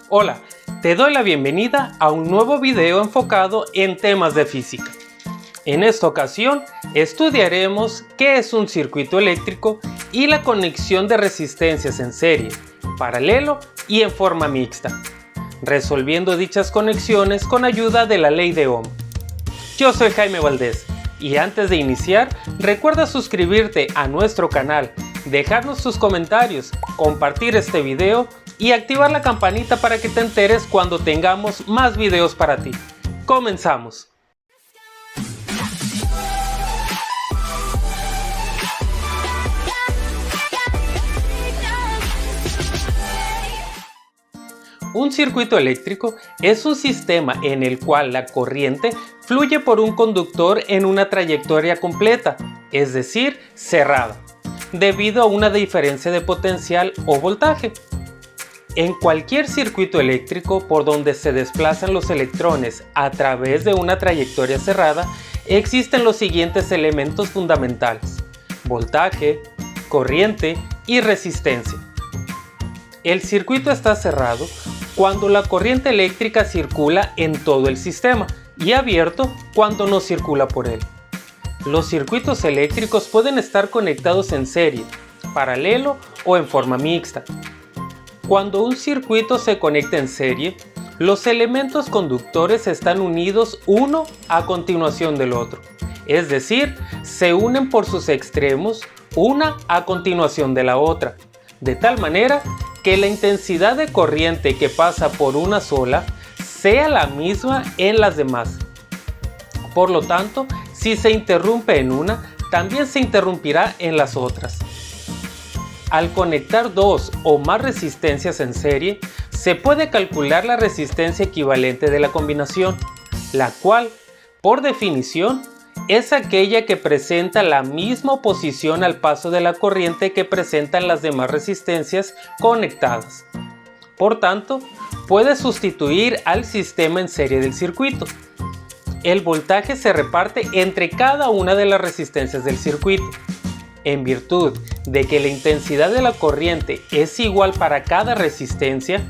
Hola, te doy la bienvenida a un nuevo video enfocado en temas de física. En esta ocasión estudiaremos qué es un circuito eléctrico y la conexión de resistencias en serie, paralelo y en forma mixta, resolviendo dichas conexiones con ayuda de la ley de Ohm. Yo soy Jaime Valdés y antes de iniciar recuerda suscribirte a nuestro canal, dejarnos tus comentarios, compartir este video y activar la campanita para que te enteres cuando tengamos más videos para ti. ¡Comenzamos! Un circuito eléctrico es un sistema en el cual la corriente fluye por un conductor en una trayectoria completa, es decir, cerrada, debido a una diferencia de potencial o voltaje. En cualquier circuito eléctrico por donde se desplazan los electrones a través de una trayectoria cerrada, existen los siguientes elementos fundamentales: voltaje, corriente y resistencia. El circuito está cerrado cuando la corriente eléctrica circula en todo el sistema y abierto cuando no circula por él. Los circuitos eléctricos pueden estar conectados en serie, paralelo o en forma mixta. Cuando un circuito se conecta en serie, los elementos conductores están unidos uno a continuación del otro, es decir, se unen por sus extremos una a continuación de la otra, de tal manera que la intensidad de corriente que pasa por una sola sea la misma en las demás. Por lo tanto, si se interrumpe en una, también se interrumpirá en las otras. Al conectar dos o más resistencias en serie, se puede calcular la resistencia equivalente de la combinación, la cual, por definición, es aquella que presenta la misma oposición al paso de la corriente que presentan las demás resistencias conectadas. Por tanto, puede sustituir al sistema en serie del circuito. El voltaje se reparte entre cada una de las resistencias del circuito. En virtud de que la intensidad de la corriente es igual para cada resistencia,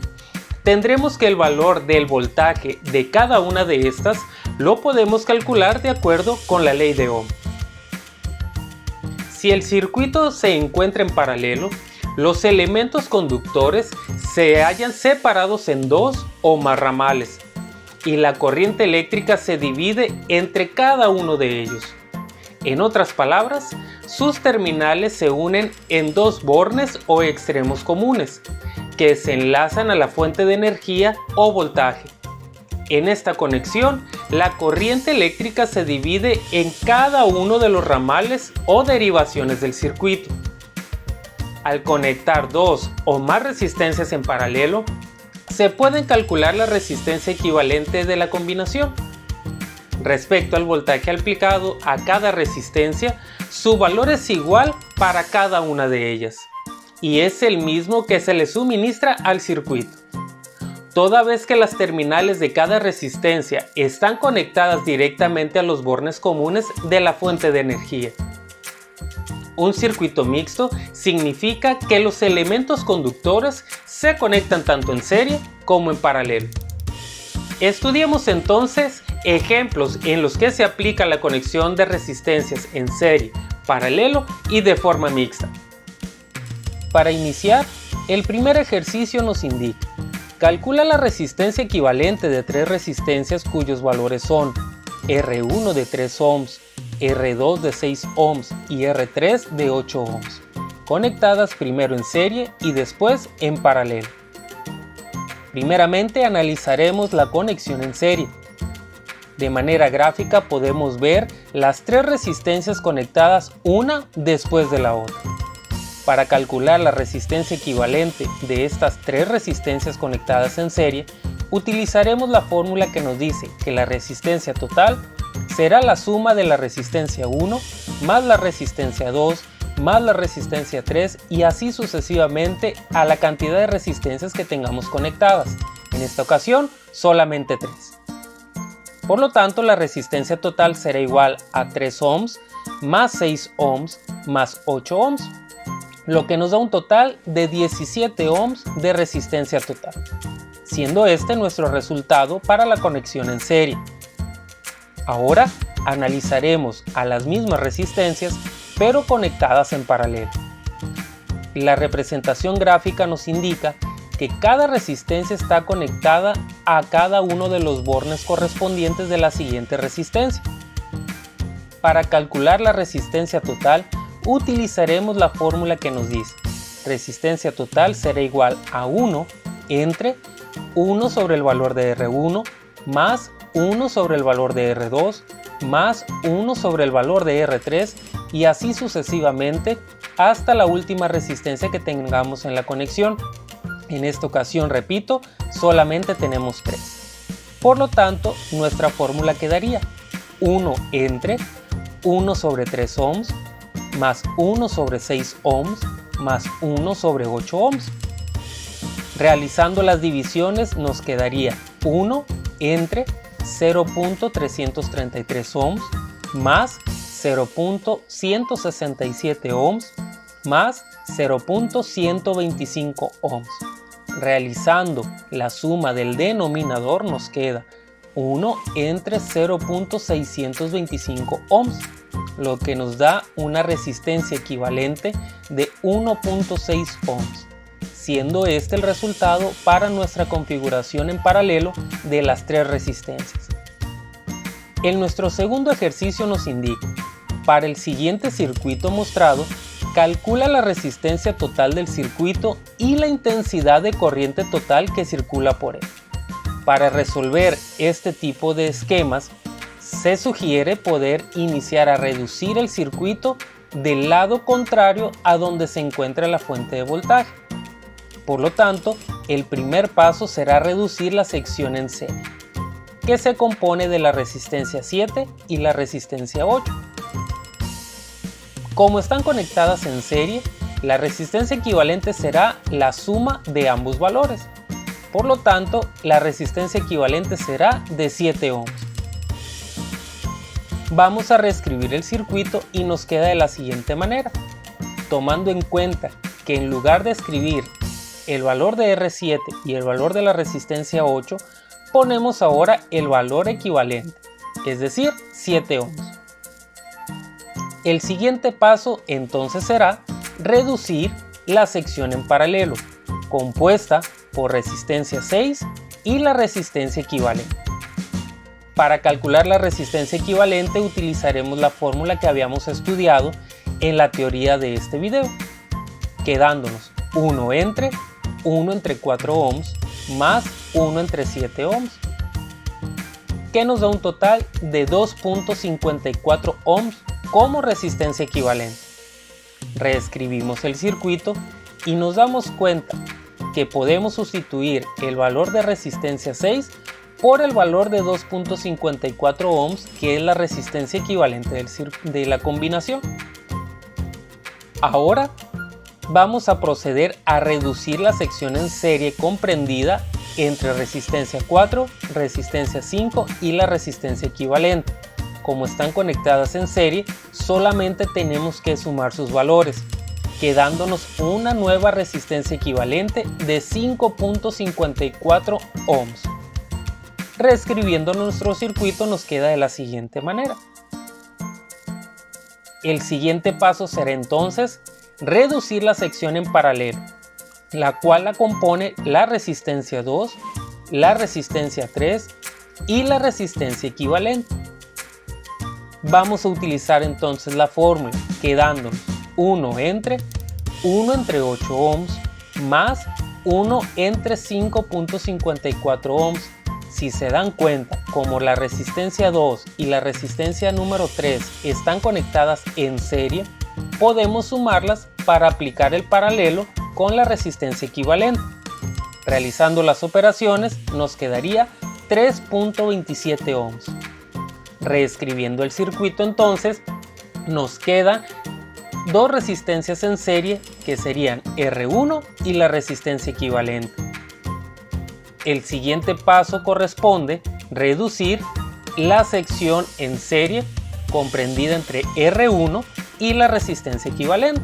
tendremos que el valor del voltaje de cada una de estas lo podemos calcular de acuerdo con la ley de Ohm. Si el circuito se encuentra en paralelo, los elementos conductores se hallan separados en dos o más ramales y la corriente eléctrica se divide entre cada uno de ellos. En otras palabras, sus terminales se unen en dos bornes o extremos comunes, que se enlazan a la fuente de energía o voltaje. En esta conexión, la corriente eléctrica se divide en cada uno de los ramales o derivaciones del circuito. Al conectar dos o más resistencias en paralelo, se pueden calcular la resistencia equivalente de la combinación. Respecto al voltaje aplicado a cada resistencia, su valor es igual para cada una de ellas, y es el mismo que se le suministra al circuito. Toda vez que las terminales de cada resistencia están conectadas directamente a los bornes comunes de la fuente de energía. Un circuito mixto significa que los elementos conductores se conectan tanto en serie como en paralelo. Estudiemos entonces ejemplos en los que se aplica la conexión de resistencias en serie, paralelo y de forma mixta. Para iniciar, el primer ejercicio nos indica: calcula la resistencia equivalente de tres resistencias cuyos valores son R1 de 3 ohms, R2 de 6 ohms y R3 de 8 ohms, conectadas primero en serie y después en paralelo. Primeramente analizaremos la conexión en serie. De manera gráfica podemos ver las tres resistencias conectadas una después de la otra. Para calcular la resistencia equivalente de estas tres resistencias conectadas en serie, utilizaremos la fórmula que nos dice que la resistencia total será la suma de la resistencia 1 más la resistencia 2 más la resistencia 3 y así sucesivamente a la cantidad de resistencias que tengamos conectadas. En esta ocasión, solamente 3. Por lo tanto, la resistencia total será igual a 3 ohms más 6 ohms más 8 ohms, lo que nos da un total de 17 ohms de resistencia total. siendo este nuestro resultado para la conexión en serie. Ahora analizaremos a las mismas resistencias, pero conectadas en paralelo. La representación gráfica nos indica que cada resistencia está conectada a cada uno de los bornes correspondientes de la siguiente resistencia. Para calcular la resistencia total, utilizaremos la fórmula que nos dice: resistencia total será igual a 1 entre 1 sobre el valor de R1 más 1 sobre el valor de R2 más 1 sobre el valor de R3 y así sucesivamente hasta la última resistencia que tengamos en la conexión. En esta ocasión, repito, solamente tenemos 3. Por lo tanto, nuestra fórmula quedaría 1 entre 1 sobre 3 ohms más 1 sobre 6 ohms más 1 sobre 8 ohms. Realizando las divisiones nos quedaría 1 entre 0.333 ohms más 0.167 ohms más 0.125 ohms. Realizando la suma del denominador nos queda 1 entre 0.625 ohms, lo que nos da una resistencia equivalente de 1.6 ohms, siendo este el resultado para nuestra configuración en paralelo de las tres resistencias. En nuestro segundo ejercicio nos indica: para el siguiente circuito mostrado, calcula la resistencia total del circuito y la intensidad de corriente total que circula por él. Para resolver este tipo de esquemas, se sugiere poder iniciar a reducir el circuito del lado contrario a donde se encuentra la fuente de voltaje. Por lo tanto, el primer paso será reducir la sección en serie, que se compone de la resistencia 7 y la resistencia 8. Como están conectadas en serie, la resistencia equivalente será la suma de ambos valores. Por lo tanto, la resistencia equivalente será de 7 ohms. Vamos a reescribir el circuito y nos queda de la siguiente manera. Tomando en cuenta que en lugar de escribir el valor de R7 y el valor de la resistencia 8, ponemos ahora el valor equivalente, es decir, 7 ohms. El siguiente paso entonces será reducir la sección en paralelo, compuesta por resistencia 6 y la resistencia equivalente. Para calcular la resistencia equivalente utilizaremos la fórmula que habíamos estudiado en la teoría de este video, quedándonos 1 entre 4 ohms más 1 entre 7 ohms, que nos da un total de 2.54 ohms como resistencia equivalente. Reescribimos el circuito y nos damos cuenta que podemos sustituir el valor de resistencia 6 por el valor de 2.54 ohms, que es la resistencia equivalente de la combinación. Ahora vamos a proceder a reducir la sección en serie comprendida entre resistencia 4, resistencia 5 y la resistencia equivalente. Como están conectadas en serie, solamente tenemos que sumar sus valores, quedándonos una nueva resistencia equivalente de 5.54 ohms. Reescribiendo nuestro circuito nos queda de la siguiente manera. El siguiente paso será entonces reducir la sección en paralelo, la cual la compone la resistencia 2, la resistencia 3 y la resistencia equivalente. Vamos a utilizar entonces la fórmula, quedándonos 1 entre 8 ohms más 1 entre 5.54 ohms. Si se dan cuenta, como la resistencia 2 y la resistencia número 3 están conectadas en serie, podemos sumarlas para aplicar el paralelo con la resistencia equivalente. Realizando las operaciones nos quedaría 3.27 ohms. Reescribiendo el circuito entonces, nos quedan dos resistencias en serie que serían R1 y la resistencia equivalente. El siguiente paso corresponde reducir la sección en serie comprendida entre R1 y la resistencia equivalente.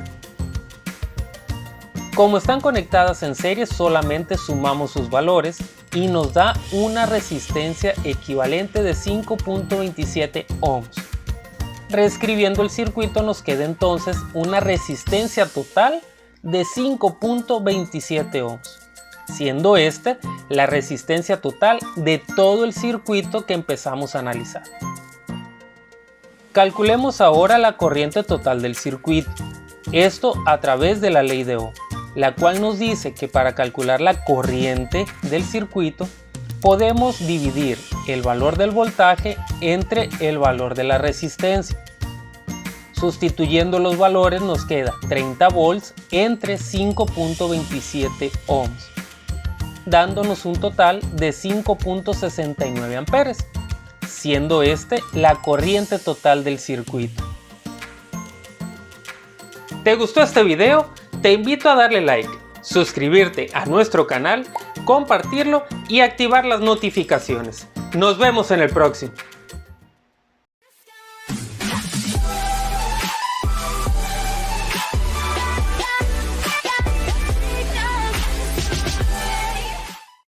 Como están conectadas en serie, solamente sumamos sus valores y nos da una resistencia equivalente de 5.27 ohms. Reescribiendo el circuito nos queda entonces una resistencia total de 5.27 ohms, siendo esta la resistencia total de todo el circuito que empezamos a analizar. Calculemos ahora la corriente total del circuito, esto a través de la ley de Ohm, la cual nos dice que para calcular la corriente del circuito podemos dividir el valor del voltaje entre el valor de la resistencia. Sustituyendo los valores nos queda 30 volts entre 5.27 ohms, dándonos un total de 5.69 amperes, siendo este la corriente total del circuito. ¿Te gustó este video? Te invito a darle like, suscribirte a nuestro canal, compartirlo y activar las notificaciones. Nos vemos en el próximo.